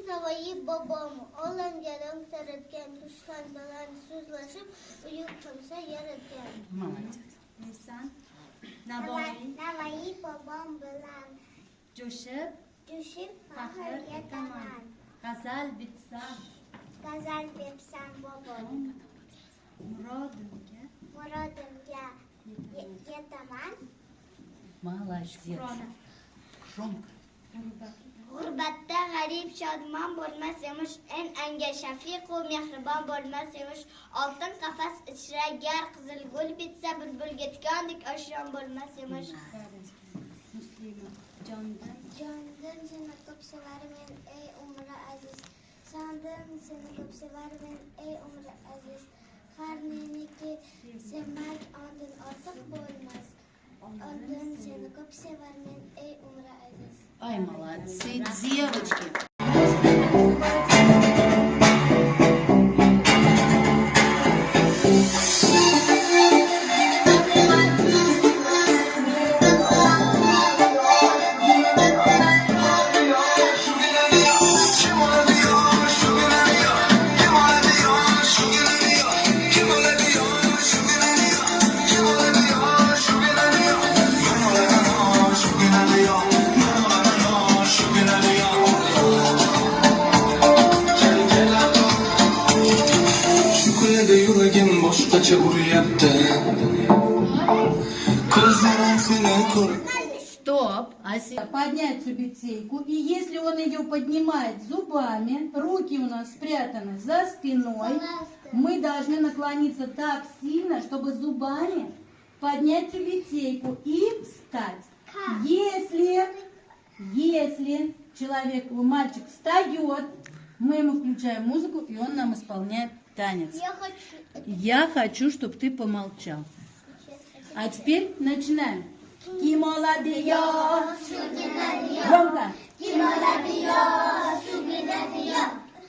Navoiy bobom olamgadan taratgan, dushman bilan so'zlashib, uyib qilsa yaratgan. Nisan Navoiy bobom bilan jo'shib faxr etaman. g'azal bitsam bobom, murodimga murodimga yetaman. Молодец. Громко. G'urbatda g'arib shodmon bo'lmas emish, anga shafiq u mehribon bo'lmas emish. Oltin qafas ichra gar qizil gul bitsa, bulbulga tikandek oshyon bo'lmas emish. Muslima jondan seni ko'p sevarmen ey umri aziz. Sondan seni ko'p sevarmen ey umri aziz. Qarniniki sevmak ondan ortiq bo'lmas. Ondan seni ko'p sevarmen ey umri aziz. Ай, молодцы, девочки. Стоп. Поднять тюбетейку. И если он ее поднимает зубами, руки у нас спрятаны за спиной, мы должны наклониться так сильно, чтобы зубами поднять тюбетейку и встать. Если человек, мальчик встает, мы ему включаем музыку, и он нам исполняет танец. Я хочу, чтобы ты помолчал. А теперь начинаем. Кимоладия, громко.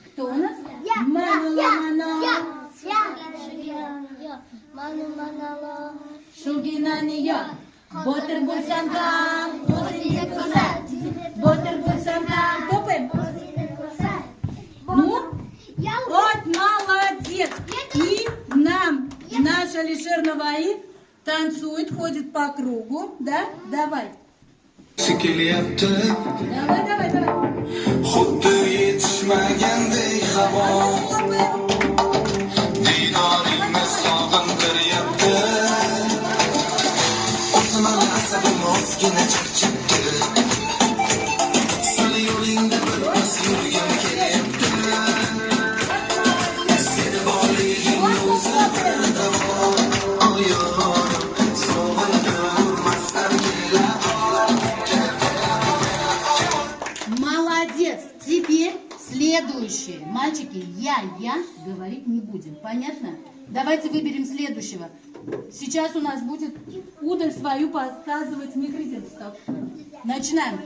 Кто у нас? Шугинания. Ботер Бусанкам, Ботер Бусанкам. Топаем. Ну, вот молодец. И нам наш Алишер Наваи танцует, ходит по кругу, да? Давай. Давай. Xuddi yetishmagandek havo Diydoringni sog'intiryapti O'zimani asabim ozgina charchabdi Seni yo'lingda birpas yurgim kelyapti Seni borliging o'zi bir davo Молодец. Теперь следующие. Мальчики, я говорить не будем. Понятно? Давайте выберем следующего. Сейчас у нас будет удаль свою подсказывать микрофон. Стоп. Начинаем.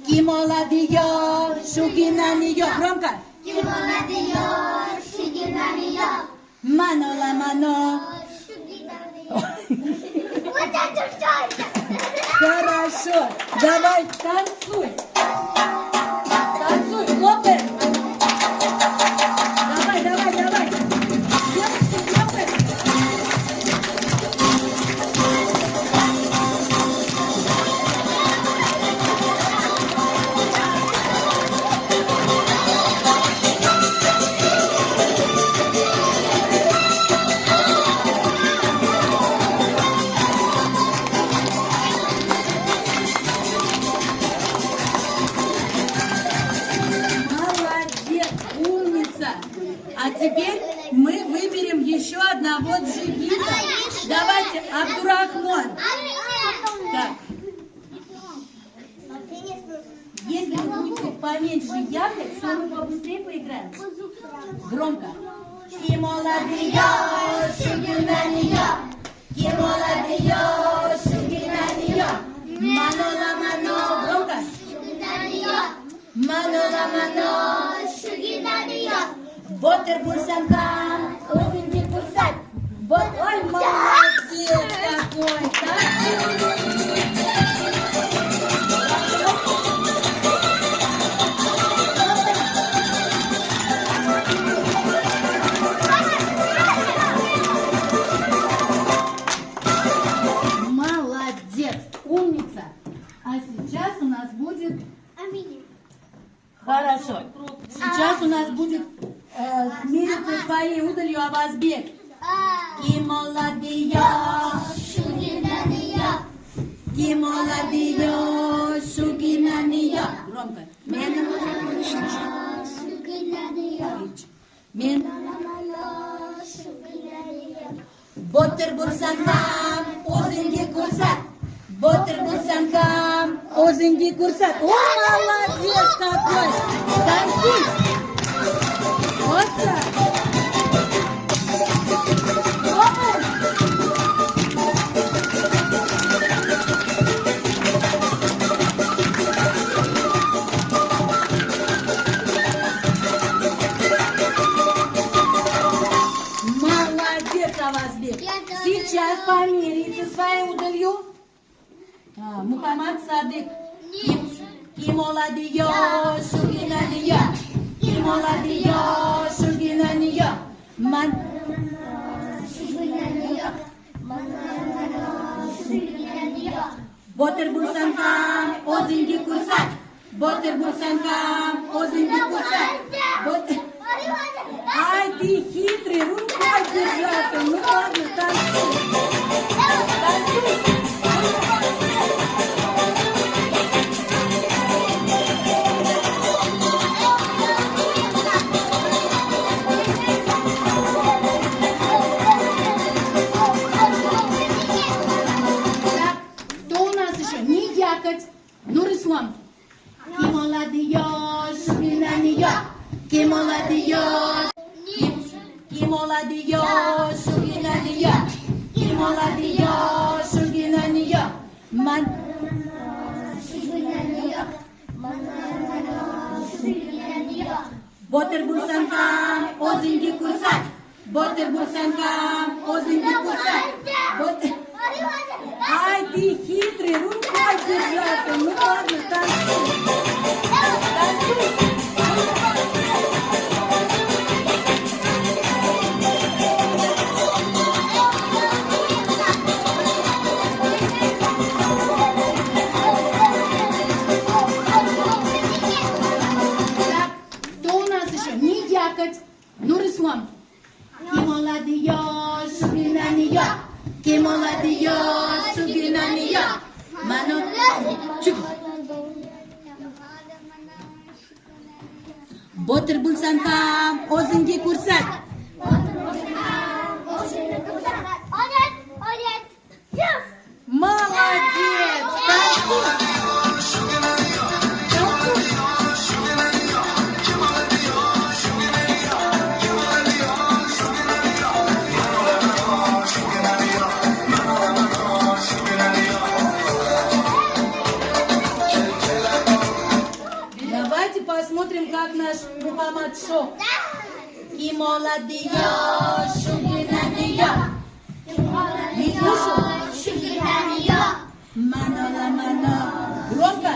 Кимоладия, шугинания. Громко. Кимоладия, шугинания. Манола мано. Вот это что это? Хорошо. Давай танцуй. Танцуй, хлопаем. Давай. Девочки, хлопаем. А теперь мы выберем еще одного джигита. Давайте, Абдурахман. Так. Если вы будете поменьше якать, то мы побыстрее поиграем. Громко. Кимоладия, шугинания. Кимоладия, шугинания. Манола мано. Громко. Манола мано. Шугинания. Ботер Бурсанка, Осенький Бурсак. Ой, молодец какой, так? удалью Авазбек. Kim oladiyor, şu ginaniyor. Kim oladiyor, şu ginaniyor. Громко. Benim Botir bursankam, o'zingga ko'rsat. Botir bursankam, o'zingga ko'rsat. O, молодец какой! Танцуй! Остро! Молодец, Авазбек. Сейчас померяйте свою удалью. Мухаммад Садык. Kim oladiyor, şu ginaniyor. Kim oladiyor, şu ginaniyor. Botir bursankam, o'zingga ko'rsat. Botir bursankam, o'zingga ko'rsat. Ай, ты хитрый, рукой держаться. Ну ладно, танцуй. Танцуй. Кто у нас еще? Не якать. Нурислам. Kim oladiyor, şu ginaniyor. Kim oladiyor? Kim oladiyor, şu ginaniyor. Kim oladiyor, şu ginaniyor. Botir bursankam, o'zingga ko'rsat. Botir bursankam, o'zingga ko'rsat. Ай, ты хитрый, рукой держаться. Ну ладно, танцуй. Танцуй. Кто у нас еще? Не якать. Нурислам. Kim oladiyor, şu ginaniyor. Kim oladiyor, şu ginaniyor. Mano. Çık. Botir bursankam, o'zingga ko'rsat. Молодец! Танцуй! Давайте посмотрим, как наш Мухаммад шел. Kim oladiyor, şu ginaniyor. Не слышал? Мано мано. Громко.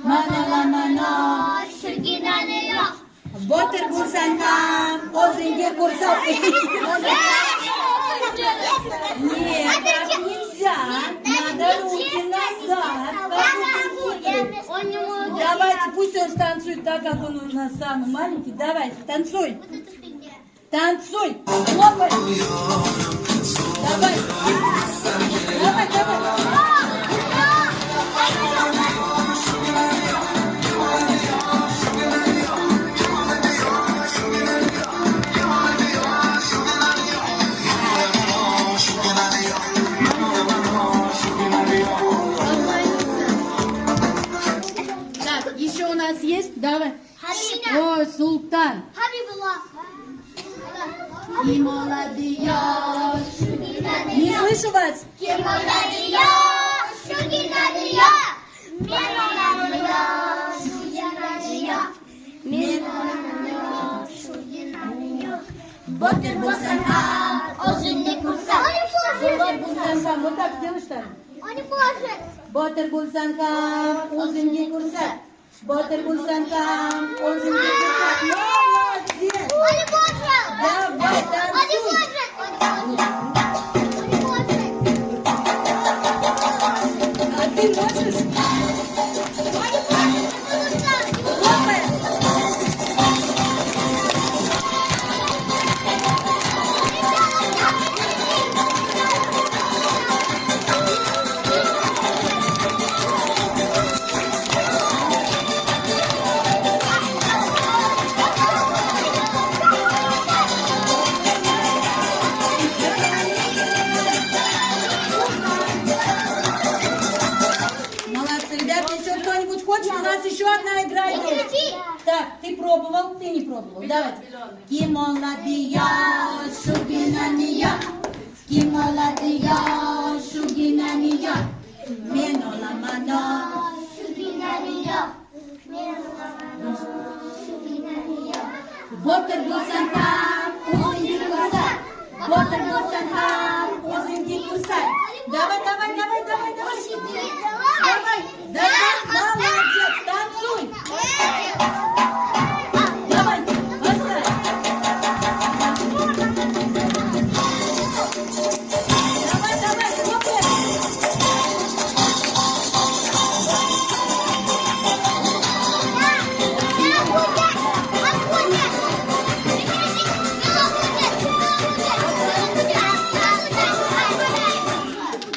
Мано мано. Botir bursankam, o'zingga ko'rsat. Нет, так нельзя. Надо руки назад. Давайте, пусть он станцует так, как он у нас самый маленький. Давайте, танцуй. Танцуй. Хлопай. Давай. Давай, давай. Так, еще у нас есть? Давай. О, Султан. Kim oladiyor, не слышу вас. Botir bursankam, o'zingga ko'rsat. Botir bursankam, вот так сделаешь там. Botir bursankam, o'zingga ko'rsat. Botir bursankam, o'zingga ko'rsat. Молодец. Давай, танцуй. А ты можешь? Хлопай. пробовал, ты не пробовал. Давайте. Kim oladiyor şu ginaniyor. Kim oladiyor şu ginaniyor. Men olamadım. Botir bo'lsam ham o'zingga ko'rsat. Botir bo'lsam ham o'zingga ko'rsat. Давай. Давай, молодец, танцуй. Давай, поставь. Давай, хлопай.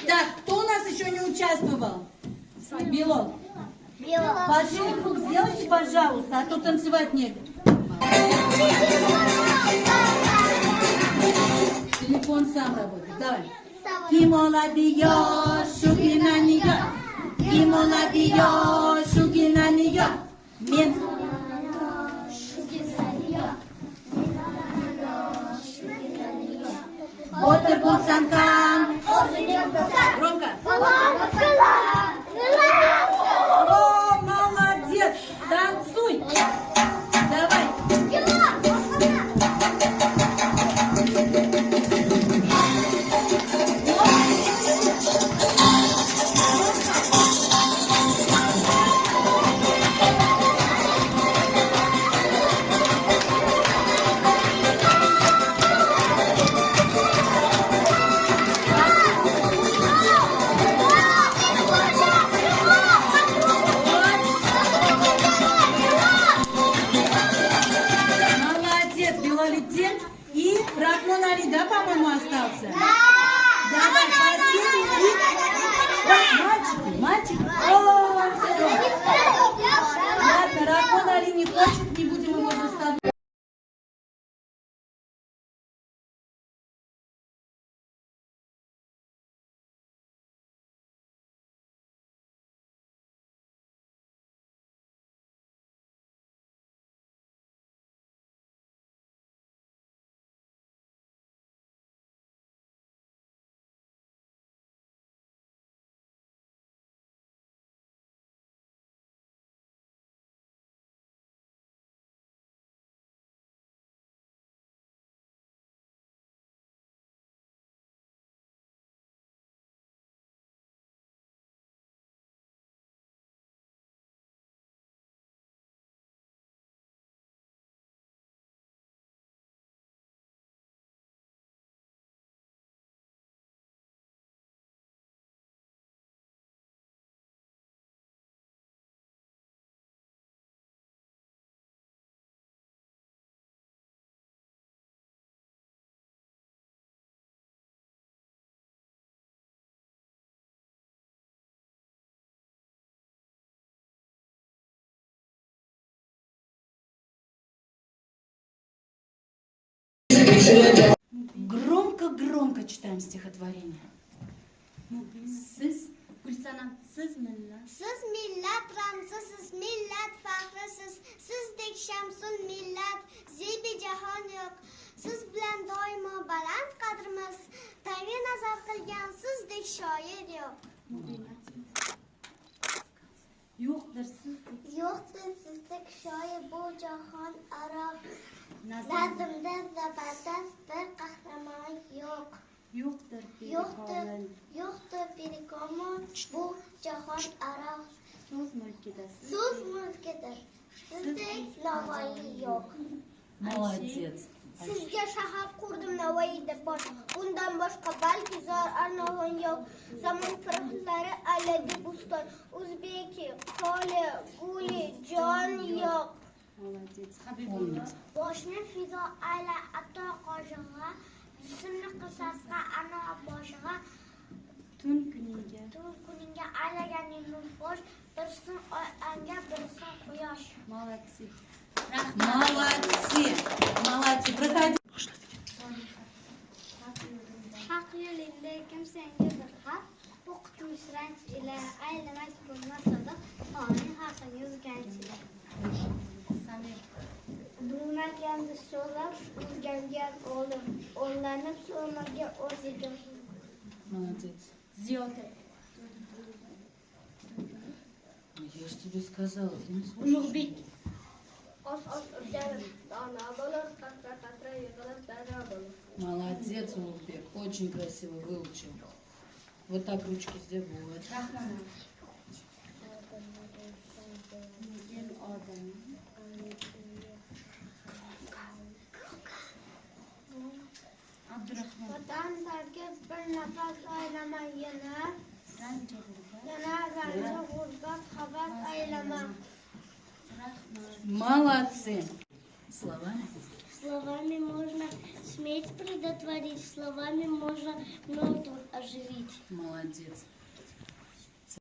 Так, кто у нас еще не участвовал? Белов. Большой круг сделайте, пожалуйста, а то танцевать негде. Телефон сам работает. Давай. Kim oladiyor şu ginaniyor. Kim oladiyor şu ginaniyor. Men. Botir bo'lsam ham. Громко. О, молодец! Танцуй! Давай! Молодец, Белолетен. И Рахмон Али, да, по-моему, остался? Да! Давай, последний. Мальчики. О, все. Ладно, Рахмон Али не хочет, не будем его заставлять. Громко читаем стихотворение. Siz Gülsanam, siz millat. Siz millat ramzisiz, millat faxrisiz. Sizdek shamsul millat, zebi jahon yo'q. Siz bilan doimo baland qadrimiz, tanga nazar qilgan sizdek shoir yo'q. Yo'qdir sizdek. Yo'qdir sizdek shoir bu jahon aro. Nazrimda zabardast bir qahramon yo'q. Yo'qdir Yo'qdir perikomon bu jahon aro. so'z mulkida. So'z mulkidir. Sizdek Navoiy yo'q. Молодец. Sizga shahar qurdim Navoiyda bor. Bundan boshqa balki zor arnog'im yo'q. Zamon firqlari aladi buston. O'zbeki, qoli, guli, jon yo'q. Молодец. Habibullo. Boshni fido ayla ato qoshig'a, jismni qisasqa ana boshig'a. Tun kuningga aylagan nurfosh, birsin oy anga, birsin quyosh. Молодцы. Молодцы. Проходи. Haq yo'lingda kim senga bir xat, o'qitmish ranj ila aylamak bo'lmasa da, oning haqini yozganchilar. Samir. Bilmaganda so'rab, o'rgangan olim. O'rganib so'rmagan o'ziga. Молодец. Ziyoda. Я же тебе сказала, ты не слушаешь. Ulug'bek. Oz o'rganib, dono bo'lur, qatra yig'ilib, daryo bo'lur. Молодец, Улугбек. Очень красиво выучил. Вот так ручки сделай. Вот. Rahmonov. Nigel odam. Abdurahmon. Vatan tarki bir nafas aylama yana Rancha g'urbat. rangi g'urbat havas aylama. Rahmat. Молодцы. Словами. Словами можно смерть предотвратить, словами можно мертвых оживить. Молодец.